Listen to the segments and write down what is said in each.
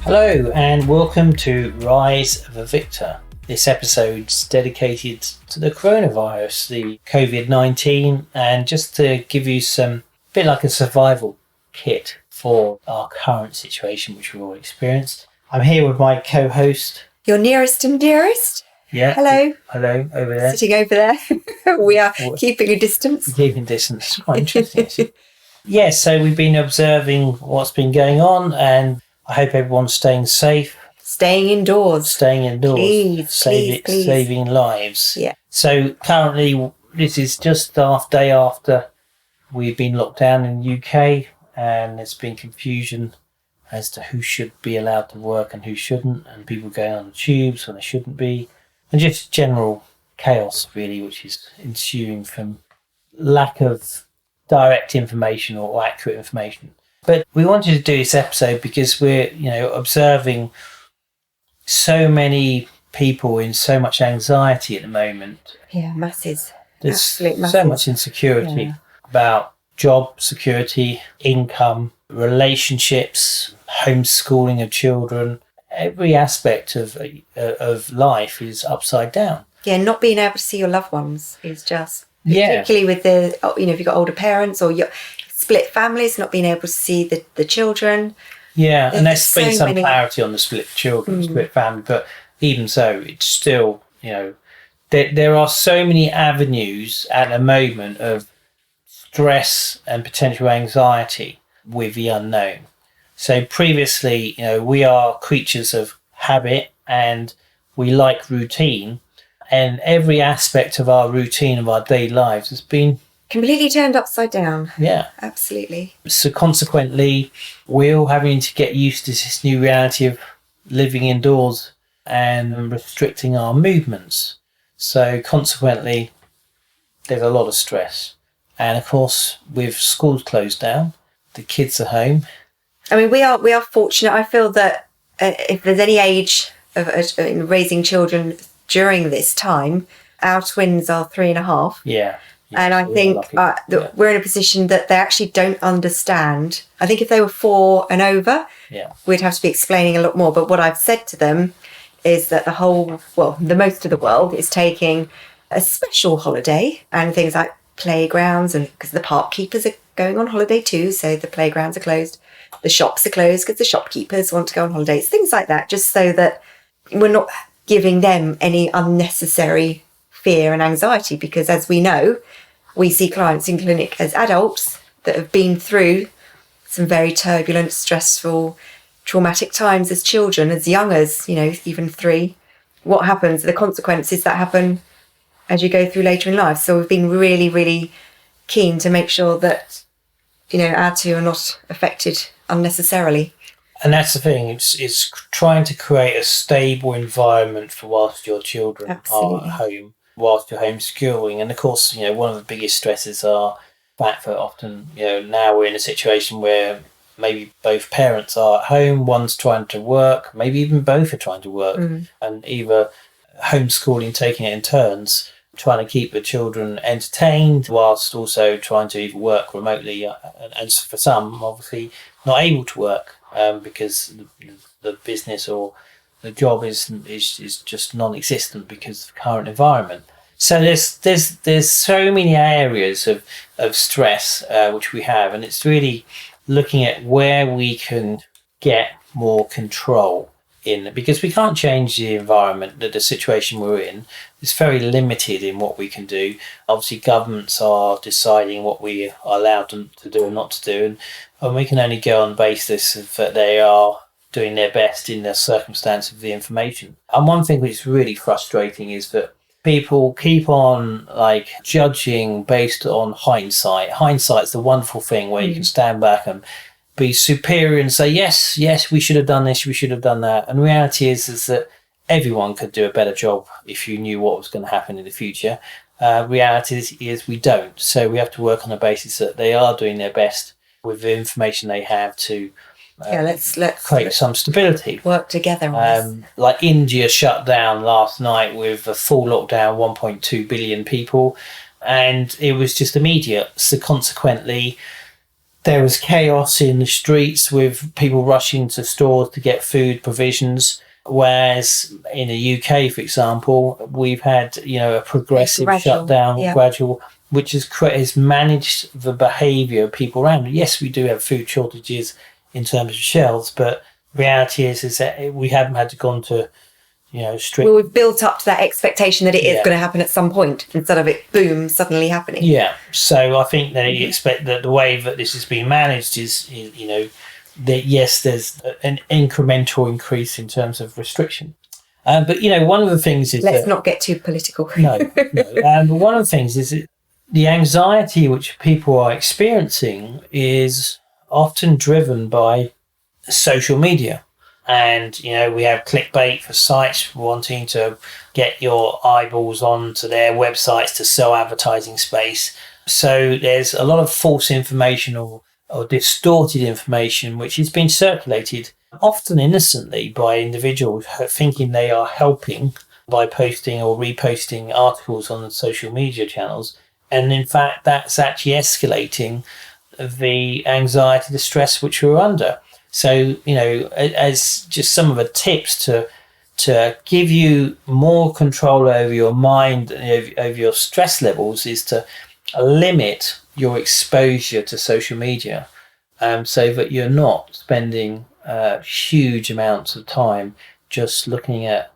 Hello and welcome to Rise of a Victor. This episode's dedicated to the coronavirus, the Covid-19, and just to give you some bit like a survival kit for our current situation, which we've all experienced. I'm here with my co-host. Your nearest and dearest. Yeah. Hello. Hello, over there. Sitting over there. We are keeping a distance. Keeping distance. Quite interesting. Yes, so we've been observing what's been going on, and I hope everyone's staying safe. Staying indoors. Please. Saving lives. Yeah. So currently, this is just the day after we've been locked down in the UK, and there's been confusion as to who should be allowed to work and who shouldn't, and people going on the tubes when they shouldn't be, and just general chaos, really, which is ensuing from lack of direct information or accurate information. But we wanted to do this episode because we're, observing so many people in so much anxiety at the moment. Yeah, masses. There's Absolute masses. so much insecurity about job security, income, relationships, homeschooling of children. Every aspect of life is upside down. Yeah, not being able to see your loved ones is just, particularly with if you've got older parents or your split families, not being able to see the children. Yeah, and there's been some clarity on the split children, split family, but even so, it's still, there are so many avenues at the moment of stress and potential anxiety with the unknown. So previously, we are creatures of habit and we like routine, and every aspect of our routine of our daily lives has been completely turned upside down. Yeah. Absolutely. So consequently, we're all having to get used to this new reality of living indoors and restricting our movements. So consequently, there's a lot of stress. And of course, with schools closed down, the kids are home. I mean, we are fortunate. I feel that if there's any age of raising children during this time, our twins are 3.5. Yeah. And I think we're in a position that they actually don't understand. I think if they were 4 and over, we'd have to be explaining a lot more. But what I've said to them is that the most of the world is taking a special holiday, and things like playgrounds, and because the park keepers are going on holiday too, so the playgrounds are closed. The shops are closed because the shopkeepers want to go on holidays, things like that, just so that we're not giving them any unnecessary fear and anxiety, because as we know, we see clients in clinic as adults that have been through some very turbulent, stressful, traumatic times as children, as young as, even 3. What happens, the consequences that happen as you go through later in life. So we've been really, really keen to make sure that, our 2 are not affected unnecessarily. And that's the thing, it's trying to create a stable environment for whilst your children are at home, whilst you're homeschooling. And of course, one of the biggest stresses are the fact that often, now we're in a situation where maybe both parents are at home, one's trying to work, maybe even both are trying to work, and either homeschooling, taking it in turns, trying to keep the children entertained whilst also trying to either work remotely, and for some, obviously, not able to work because the business or the job is just non-existent because of the current environment. So there's so many areas of stress which we have, and it's really looking at where we can get more control in, because we can't change the environment, the situation we're in. It's very limited in what we can do. Obviously, governments are deciding what we are allowed to do and not to do, and we can only go on the basis of that they are doing their best in the circumstance of the information. And one thing which is really frustrating is that people keep on judging based on hindsight. Hindsight's the wonderful thing where you can stand back and be superior and say, yes, we should have done this, we should have done that. And the reality is that everyone could do a better job if you knew what was going to happen in the future. Reality is we don't. So we have to work on the basis that they are doing their best with the information they have to let's create some stability. Work together on this. Like India shut down last night with a full lockdown, 1.2 billion people, and it was just immediate. So consequently, there was chaos in the streets with people rushing to stores to get food provisions. Whereas in the UK, for example, we've had, a progressive shutdown, gradual, which has managed the behaviour of people around. Yes, we do have food shortages in terms of shelves, but reality is that we haven't had to go to, strict. Well, we've built up to that expectation that it is going to happen at some point instead of it, boom, suddenly happening. Yeah. So I think that you expect that the way that this is being managed is that yes, there's an incremental increase in terms of restriction. But, one of the things is Let's not get too political. No. But one of the things is that the anxiety which people are experiencing is often driven by social media. And, we have clickbait for sites wanting to get your eyeballs onto their websites to sell advertising space. So there's a lot of false information or distorted information which is being circulated often innocently by individuals thinking they are helping by posting or reposting articles on the social media channels. And in fact, that's actually escalating the anxiety, the stress which we're under. So, as just some of the tips to give you more control over your mind, over your stress levels, is to limit your exposure to social media, so that you're not spending huge amounts of time just looking at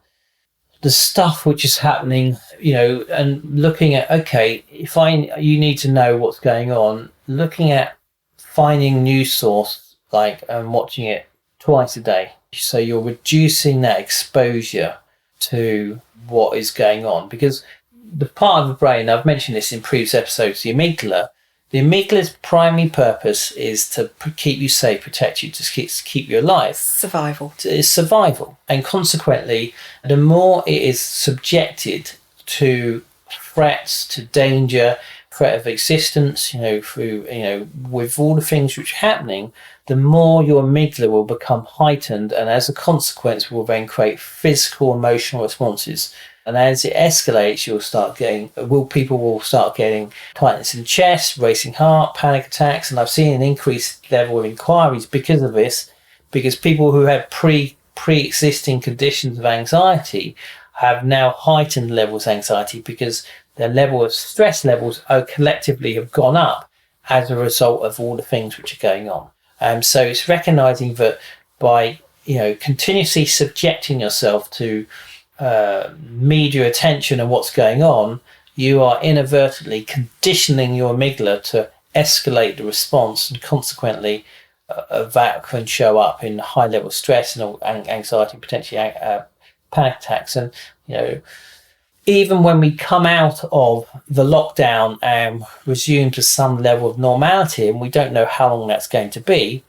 the stuff which is happening, and looking at, okay, you need to know what's going on, looking at finding news source, watching it twice a day. So you're reducing that exposure to what is going on, because the part of the brain, I've mentioned this in previous episodes, the amygdala's primary purpose is to keep you safe, protect you, to keep you alive. Survival. It's survival. And consequently, the more it is subjected to threats, to danger, threat of existence, through, with all the things which are happening, the more your amygdala will become heightened, and as a consequence will then create physical, emotional responses. And as it escalates, people will start getting tightness in the chest, racing heart, panic attacks. And I've seen an increased level of inquiries because of this, because people who had pre-existing conditions of anxiety have now heightened levels of anxiety because their level of stress levels collectively have gone up as a result of all the things which are going on. So it's recognizing that by, continuously subjecting yourself to media attention and what's going on, you are inadvertently conditioning your amygdala to escalate the response, and consequently that can show up in high level stress and anxiety, potentially panic attacks. And even when we come out of the lockdown and resume to some level of normality, and we don't know how long that's going to be,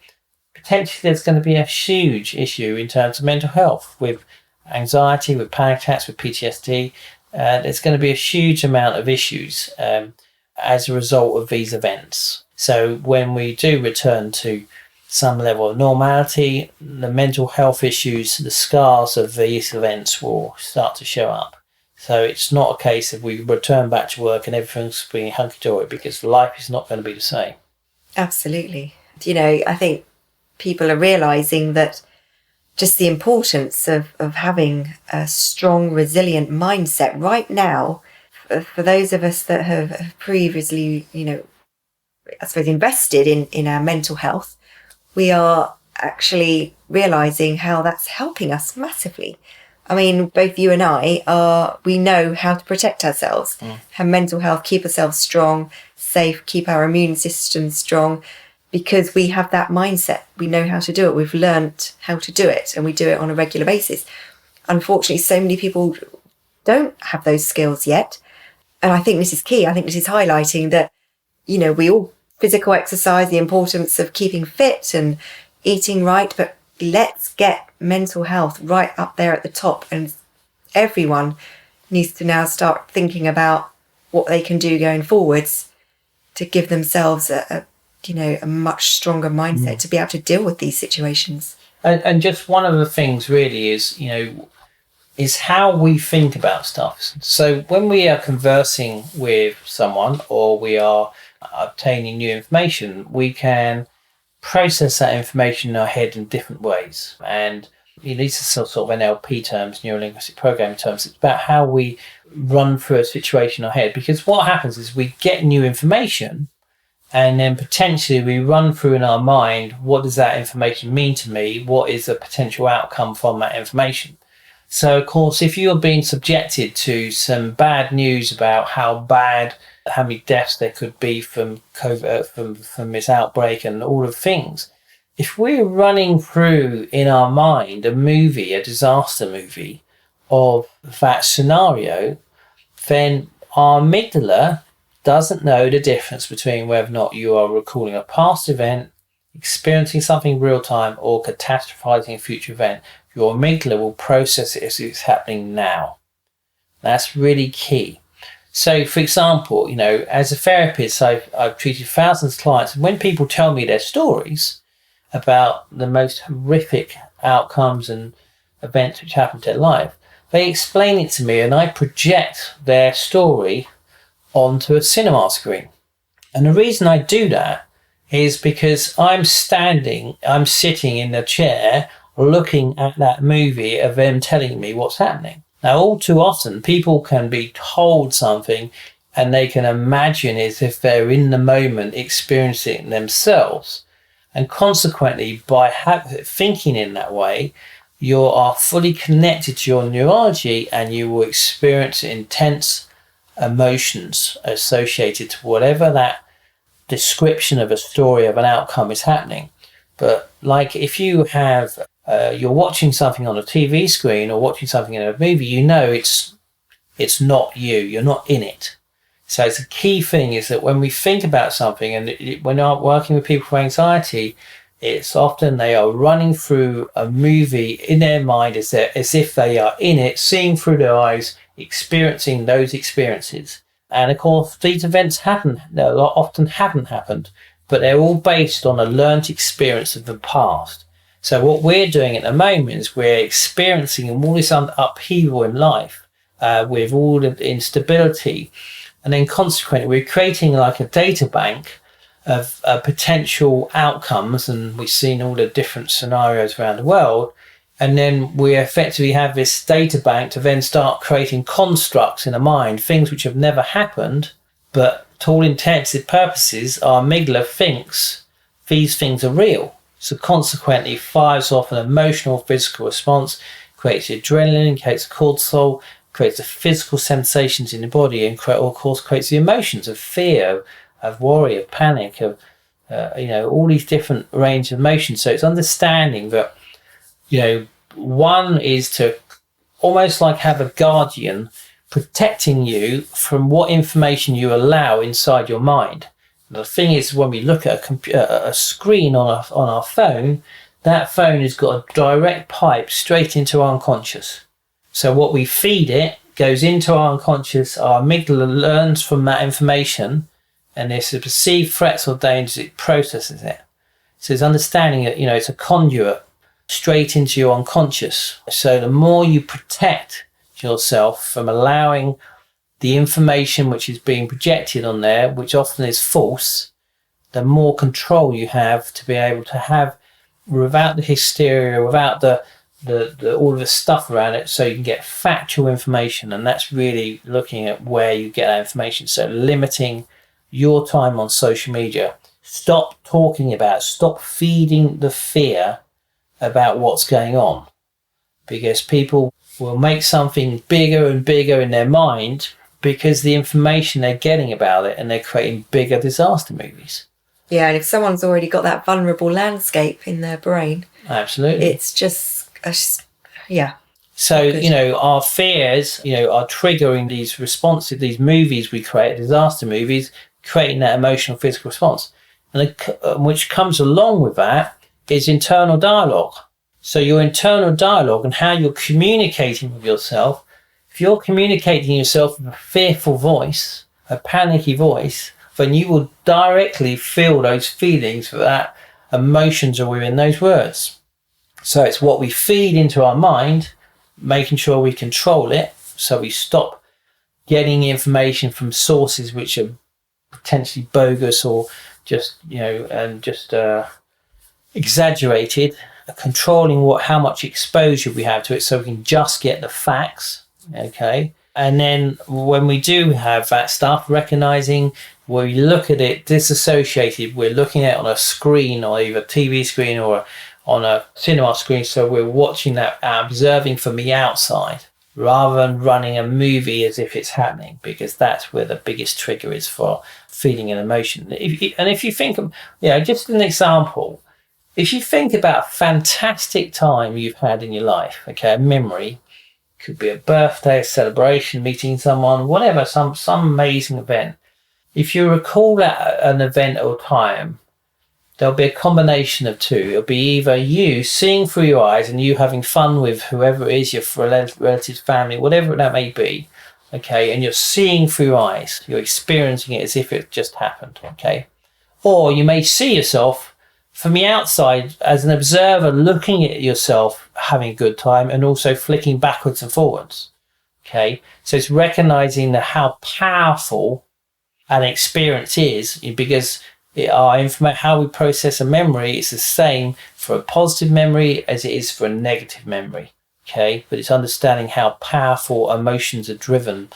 potentially there's going to be a huge issue in terms of mental health with anxiety, with panic attacks, with PTSD. There's going to be a huge amount of issues as a result of these events. So when we do return to some level of normality, the mental health issues, the scars of these events will start to show up. So it's not a case of we return back to work and everything's being hunky-dory, because life is not going to be the same. Absolutely. I think people are realising that just the importance of having a strong, resilient mindset right now, for those of us that have previously, I suppose, invested in our mental health, we are actually realising how that's helping us massively. I mean, both you and we know how to protect ourselves, have mental health, keep ourselves strong, safe, keep our immune system strong, because we have that mindset. We know how to do it. We've learnt how to do it, and we do it on a regular basis. Unfortunately, so many people don't have those skills yet. And I think this is key. I think this is highlighting that, we all physical exercise, the importance of keeping fit and eating right, but let's get mental health right up there at the top. And everyone needs to now start thinking about what they can do going forwards to give themselves a much stronger mindset to be able to deal with these situations. And just one of the things really is, is how we think about stuff. So when we are conversing with someone or we are obtaining new information, we can process that information in our head in different ways. And these are sort of NLP terms, neuro-linguistic programming terms. It's about how we run through a situation in our head. Because what happens is we get new information and then potentially we run through in our mind, what does that information mean to me? What is the potential outcome from that information? So, of course, if you're being subjected to some bad news about how many deaths there could be from COVID, from this outbreak and all of things, if we're running through in our mind a disaster movie of that scenario, then our amygdala doesn't know the difference between whether or not you are recalling a past event, experiencing something real time, or catastrophizing a future event. Your amygdala will process it as it's happening now. That's really key. So, for example, as a therapist, I've treated thousands of clients, and when people tell me their stories about the most horrific outcomes and events which happened to their life, they explain it to me, and I project their story onto a cinema screen. And the reason I do that is because I'm sitting in the chair looking at that movie of them telling me what's happening. Now, all too often, people can be told something and they can imagine it as if they're in the moment experiencing it themselves. And consequently, by thinking in that way, you are fully connected to your neurology and you will experience intense emotions associated to whatever that description of a story of an outcome is happening. But like if you have you're watching something on a TV screen or watching something in a movie, it's not you're not in it. So it's a key thing is that when we think about something, and when I'm working with people for anxiety, it's often they are running through a movie in their mind as if they are in it, seeing through their eyes, experiencing those experiences. And of course, these events often haven't happened, but they're all based on a learnt experience of the past. So what we're doing at the moment is we're experiencing all this upheaval in life with all the instability. And then consequently, we're creating like a data bank of potential outcomes. And we've seen all the different scenarios around the world. And then we effectively have this data bank to then start creating constructs in the mind, things which have never happened, but to all intents and purposes, our amygdala thinks these things are real. So consequently fires off an emotional physical response, creates adrenaline, creates cortisol, creates the physical sensations in the body, and of course creates the emotions of fear, of worry, of panic, of all these different range of emotions. So it's understanding that one is to almost like have a guardian protecting you from what information you allow inside your mind. The thing is, when we look at a screen on our phone, that phone has got a direct pipe straight into our unconscious. So what we feed it goes into our unconscious, our amygdala learns from that information, and if it perceived threats or dangers, it processes it. So it's understanding that, it's a conduit straight into your unconscious. So the more you protect yourself from allowing the information which is being projected on there, which often is false, the more control you have to be able to have, without the hysteria, without the all of the stuff around it, so you can get factual information. And that's really looking at where you get that information. So limiting your time on social media. Stop feeding the fear about what's going on, because people will make something bigger and bigger in their mind because the information they're getting about it, and they're creating bigger disaster movies. Yeah, and if someone's already got that vulnerable landscape in their brain, absolutely, it's just yeah. So our fears, are triggering these responses, these movies we create, disaster movies, creating that emotional physical response, and which comes along with that is internal dialogue. So your internal dialogue and how you're communicating with yourself. If you're communicating yourself with a fearful voice, a panicky voice, then you will directly feel those feelings, that emotions are within those words. So it's what we feed into our mind making sure we control it, so we stop getting information from sources which are potentially bogus or just exaggerated, controlling how much exposure we have to it, so we can just get the facts. Okay. And then when we do have that stuff, recognizing where we look at it disassociated, we're looking at it on a screen, or either a TV screen or on a cinema screen, so we're watching that, observing from the outside, rather than running a movie as if it's happening, because that's where the biggest trigger is for feeling an emotion. If you think of, just an example, if you think about a fantastic time you've had in your life, okay, a memory, could be a birthday, a celebration, meeting someone, whatever, some amazing event. If you recall that an event or time, there'll be a combination of two. It'll be either you seeing through your eyes and you having fun with whoever it is, your relatives, family, whatever that may be, okay, and you're seeing through your eyes. You're experiencing it as if it just happened, okay? Or you may see yourself from the outside as an observer, looking at yourself having a good time and also flicking backwards and forwards, okay? So it's recognizing how powerful an experience is, because how we process a memory is the same for a positive memory as it is for a negative memory, okay? But it's understanding how powerful emotions are driven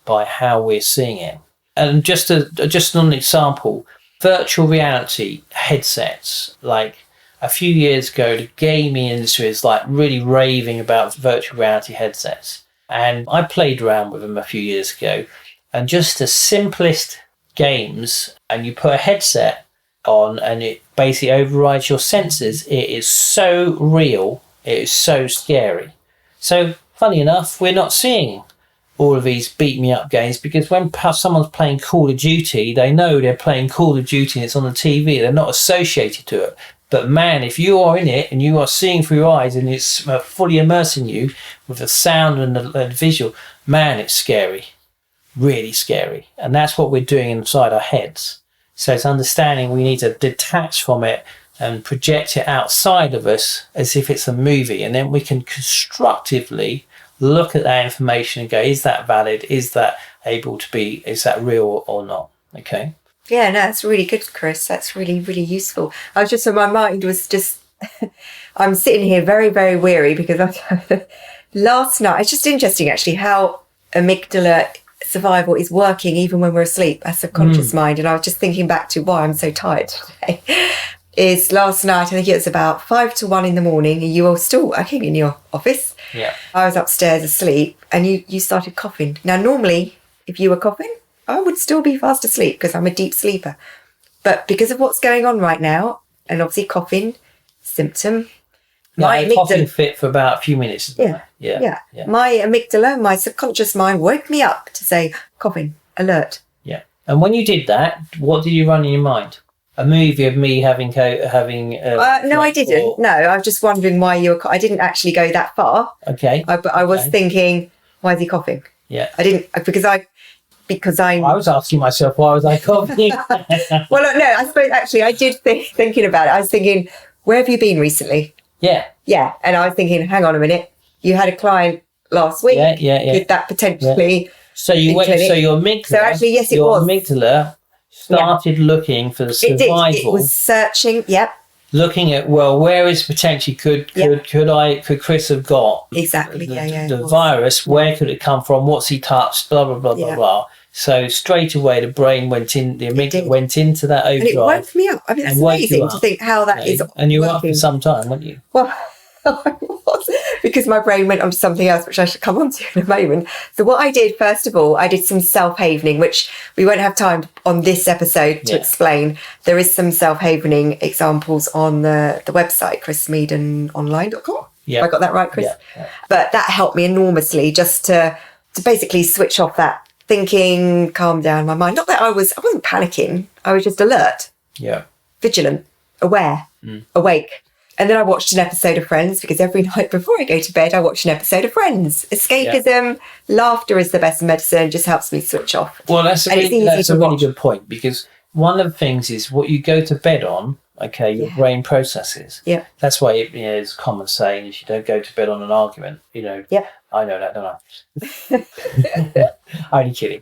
by how we're seeing it. And just an example, virtual reality headsets, like a few years ago, the gaming industry is like really raving about virtual reality headsets. And I played around with them a few years ago, and just the simplest games, and you put a headset on and it basically overrides your senses. It is so real, it is so scary. So funny enough, we're not seeing all of these beat me up games, because when someone's playing Call of Duty, they know they're playing Call of Duty and it's on the TV, they're not associated to it. But man, if you are in it and you are seeing through your eyes and it's fully immersing you with the sound and the visual, man, it's scary. Really scary. And that's what we're doing inside our heads. So it's understanding we need to detach from it and project it outside of us as if it's a movie, and then we can constructively look at that information and go, is that valid? Is that is that real or not? Okay. Yeah, no, that's really good, Chris. That's really, really useful. My mind was just, I'm sitting here very, very weary because last night, it's just interesting actually how amygdala survival is working even when we're asleep, our subconscious mind. And I was just thinking back to why I'm so tired today. Is last night, I think it was about 5 to 1 in the morning, and you were still working in your office. Yeah. I was upstairs asleep, and you started coughing. Now, normally, if you were coughing, I would still be fast asleep because I'm a deep sleeper. But because of what's going on right now, and obviously coughing, symptom, my amygdala, coughing fit for about a few minutes. Yeah. My amygdala, my subconscious mind, woke me up to say, coughing, alert. Yeah. And when you did that, what did you run in your mind? A movie of me having. No, I didn't. No, I was just wondering why you were. I didn't actually go that far. Okay. But I was thinking, why is he coughing? Yeah. I didn't because I. I was asking myself, why was I coughing? Well, no, I suppose actually I did thinking about it. I was thinking, where have you been recently? Yeah. Yeah, and I was thinking, hang on a minute, you had a client last week. Yeah. Could that potentially? Yeah. So you went. So your amygdala. So actually, yes, it your was. Amygdala started looking for the survival. It was searching. Yep. Looking at, well, where is potentially could Chris have got exactly the virus? Where could it come from? What's he touched? Blah blah blah blah blah. So straight away the brain went in. The amygdala went into that overdrive. And it woke me up. I mean, that's amazing to think how that is. And you were up for some time, weren't you? Well, I was, because my brain went on to something else, which I should come on to in a moment. So what I did, first of all, I did some self-havening, which we won't have time on this episode to explain. There is some self-havening examples on the website, chrismeadenonline.com. Yeah. I got that right, Chris? Yeah. But that helped me enormously just to basically switch off that thinking, calm down my mind. Not that I wasn't panicking. I was just alert. Yeah. Vigilant, aware, awake. And then I watched an episode of Friends, because every night before I go to bed, I watch an episode of Friends. Escapism, laughter is the best medicine, just helps me switch off. Well, that's a really good point, because one of the things is what you go to bed on okay, your brain processes. Yeah. That's why it's a common saying is you don't go to bed on an argument. Yeah. I know that, don't I? Only kidding.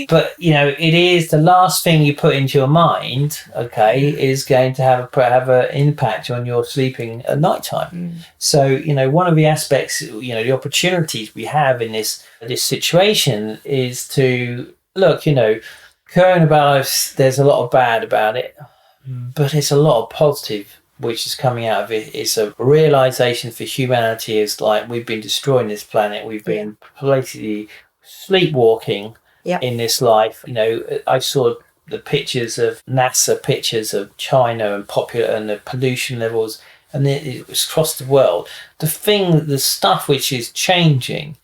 But it is the last thing you put into your mind. Okay, is going to have an impact on your sleeping at night time. So one of the aspects, the opportunities we have in this situation is to look. Coronavirus, there's a lot of bad about it, but it's a lot of positive which is coming out of it. It's a realization for humanity is like we've been destroying this planet. We've been basically sleepwalking in this life. I saw the NASA pictures of China and the pollution levels, and it was across the world. The stuff which is changing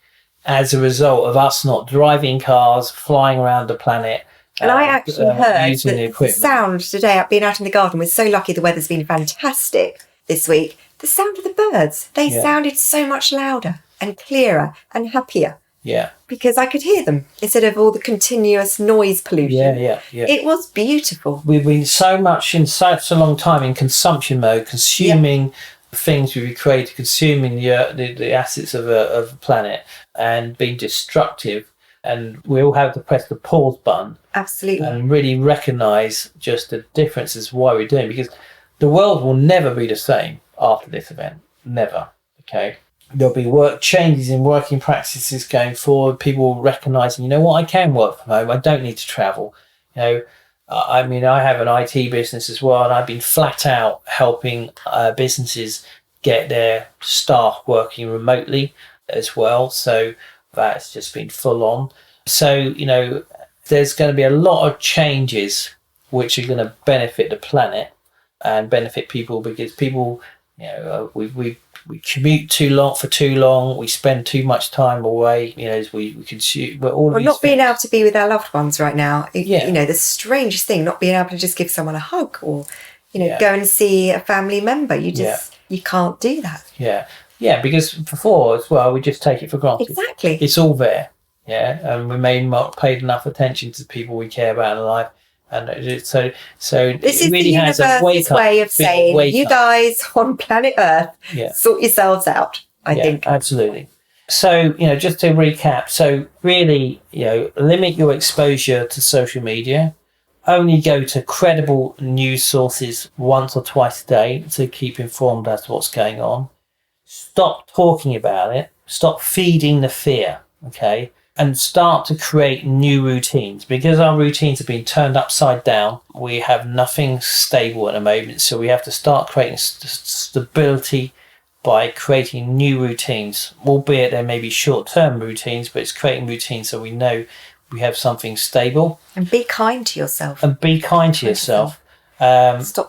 as a result of us not driving cars, flying around the planet. And I actually heard the sound today. I've been out in the garden. We're so lucky the weather's been fantastic this week. The sound of the birds, they sounded so much louder and clearer and happier. Yeah. Because I could hear them instead of all the continuous noise pollution. Yeah. It was beautiful. We've been so much in such a long time in consumption mode, consuming things we've created, consuming the assets of a planet and being destructive. And we all have to press the pause button. Absolutely. And really recognise just the differences why we're doing, because the world will never be the same after this event. Never. Okay. There'll be changes in working practices going forward. People recognising, I can work from home. I don't need to travel. I have an IT business as well, and I've been flat out helping businesses get their staff working remotely as well. So that's just been full on. So, there's going to be a lot of changes which are going to benefit the planet and benefit people, because people, we commute too long, we spend too much time away, as we consume. We're not being able to be with our loved ones right now. The strangest thing, not being able to just give someone a hug or, go and see a family member. You can't do that. Yeah, because before as well, we just take it for granted. Exactly. It's all there. Yeah, and we may not paid enough attention to the people we care about in life. And so this it is really the has a way of saying, you guys on planet Earth, sort yourselves out, I think. Absolutely. So, just to recap, so really, limit your exposure to social media. Only go to credible news sources once or twice a day to keep informed as to what's going on. Stop talking about it. Stop feeding the fear, okay? And start to create new routines. Because our routines have been turned upside down, we have nothing stable at the moment. So we have to start creating stability by creating new routines, albeit there may be short-term routines, but it's creating routines so we know we have something stable. And be kind to yourself. Stop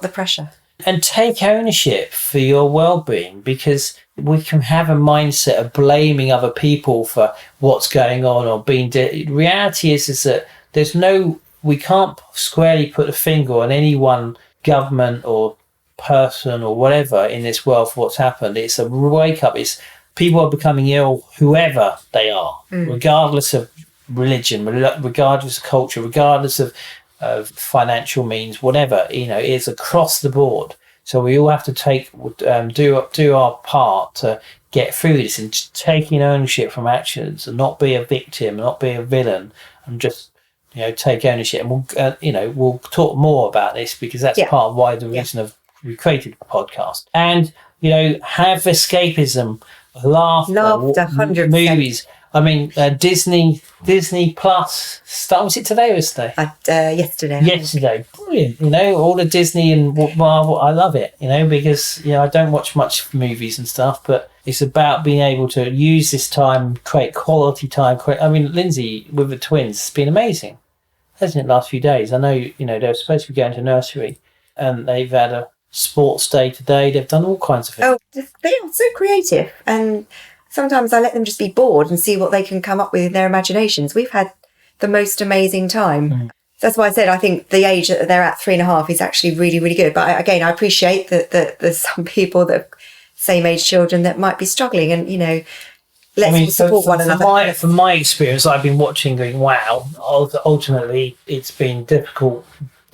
the pressure. And take ownership for your well-being, because we can have a mindset of blaming other people for what's going on or being... Reality is that we can't squarely put a finger on any one government or person or whatever in this world for what's happened. It's a wake-up. It's people are becoming ill, whoever they are, regardless of religion, regardless of culture, regardless of financial means, whatever, it's across the board. So we all have to do our part to get through this, and taking ownership from actions, and not be a victim, not be a villain, and just take ownership. And we'll talk more about this, because that's part of why the reason of we created the podcast. And have escapism, laughter, 100%. movies. I mean, Disney Plus. Was it today or yesterday? Yesterday. Yesterday, brilliant. All the Disney and Marvel. I love it. Because I don't watch much movies and stuff, but it's about being able to use this time, create quality time. Lindsay with the twins, it's been amazing, hasn't it? Last few days, I know. They were supposed to be going to nursery, and they've had a sports day today. They've done all kinds of things. Oh, they are so creative, and sometimes I let them just be bored and see what they can come up with in their imaginations. We've had the most amazing time. That's why I said I think the age that they're at, 3.5, is actually really, really good. But again, I appreciate that there's some people that have same age children that might be struggling, and let's support one another. From my experience, I've been watching, going, wow. Ultimately, it's been difficult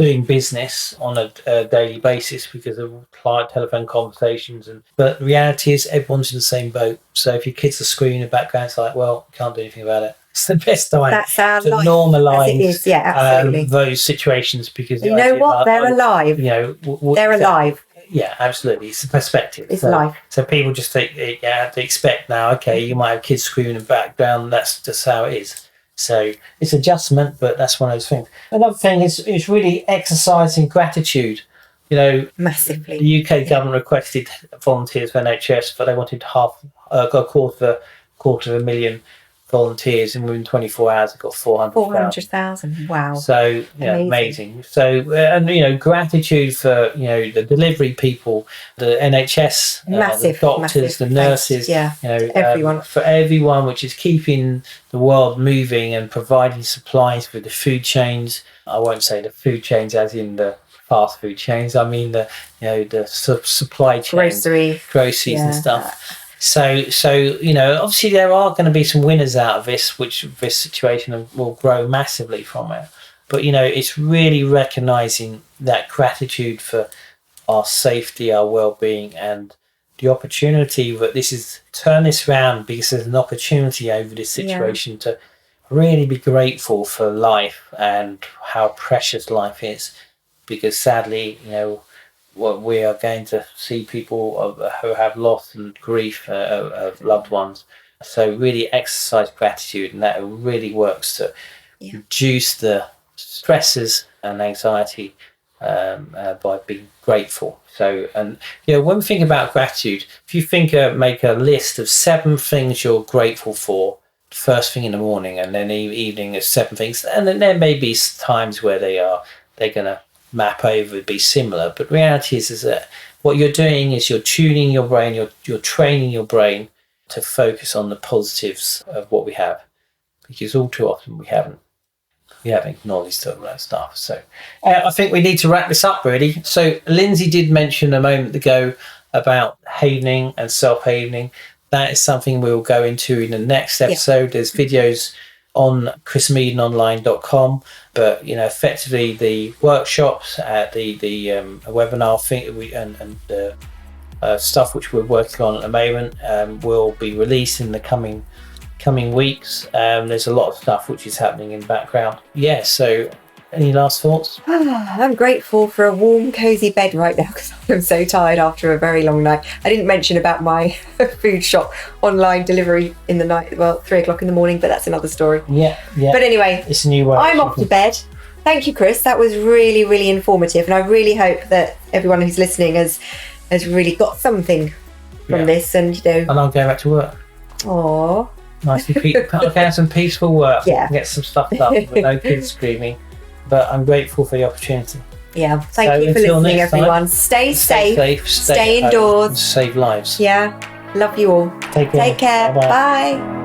doing business on a daily basis because of client telephone conversations. But the reality is everyone's in the same boat. So if your kids are screaming in the background, it's like, well, you can't do anything about it. It's the best time to normalise those situations, because you know what, they're alive. They're alive. Yeah, absolutely. It's a perspective. It's life. So people just think, they expect now, okay, you might have kids screaming in the background. That's just how it is. So it's adjustment, but that's one of those things. Another thing is really exercising gratitude. Massively. The UK government requested volunteers for NHS, but they wanted a quarter of a million volunteers, and within 24 hours, it got 400,000. Wow. So amazing. So gratitude for the delivery people, the NHS, the doctors, the nurses, everyone, for everyone, which is keeping the world moving and providing supplies for the food chains. I won't say the food chains as in the fast food chains. I mean the supply chains, groceries and stuff. So obviously there are going to be some winners out of this situation will grow massively from it. But it's really recognising that gratitude for our safety, our well-being, and the opportunity that this is turn this around, because there's an opportunity over this situation to really be grateful for life and how precious life is. Because sadly, what we are going to see people who have loss and grief of loved ones. So really exercise gratitude, and that really works to reduce the stresses and anxiety by being grateful. So, and when we think about gratitude, if you make a list of 7 things you're grateful for first thing in the morning, and then evening is 7 things, and then there may be times where they're going to map over, be similar, but reality is that what you're doing is you're tuning your brain, you're training your brain to focus on the positives of what we have, because all too often we haven't acknowledged all that stuff. So I think we need to wrap this up really. So Lindsay did mention a moment ago about havening and self-havening. That is something we'll go into in the next episode. There's videos on chrismeadenonline.com, but effectively the workshops, the webinar thing, and the stuff which we're working on at the moment will be released in the coming weeks. There's a lot of stuff which is happening in the background. So any last thoughts? I'm grateful for a warm, cozy bed right now, because I'm so tired after a very long night. I didn't mention about my food shop online delivery in the night, 3:00 in the morning, but that's another story. Yeah. But anyway, it's a new way. I'm off to bed. Thank you, Chris. That was really, really informative, and I really hope that everyone who's listening has really got something from this. And and I'll go back to work. Aww. Nicely, have some peaceful work. Get some stuff done with no kids screaming. But I'm grateful for the opportunity. Yeah, thank you for listening, everyone. Stay safe, stay indoors, save lives. Yeah, love you all. Take care. Bye.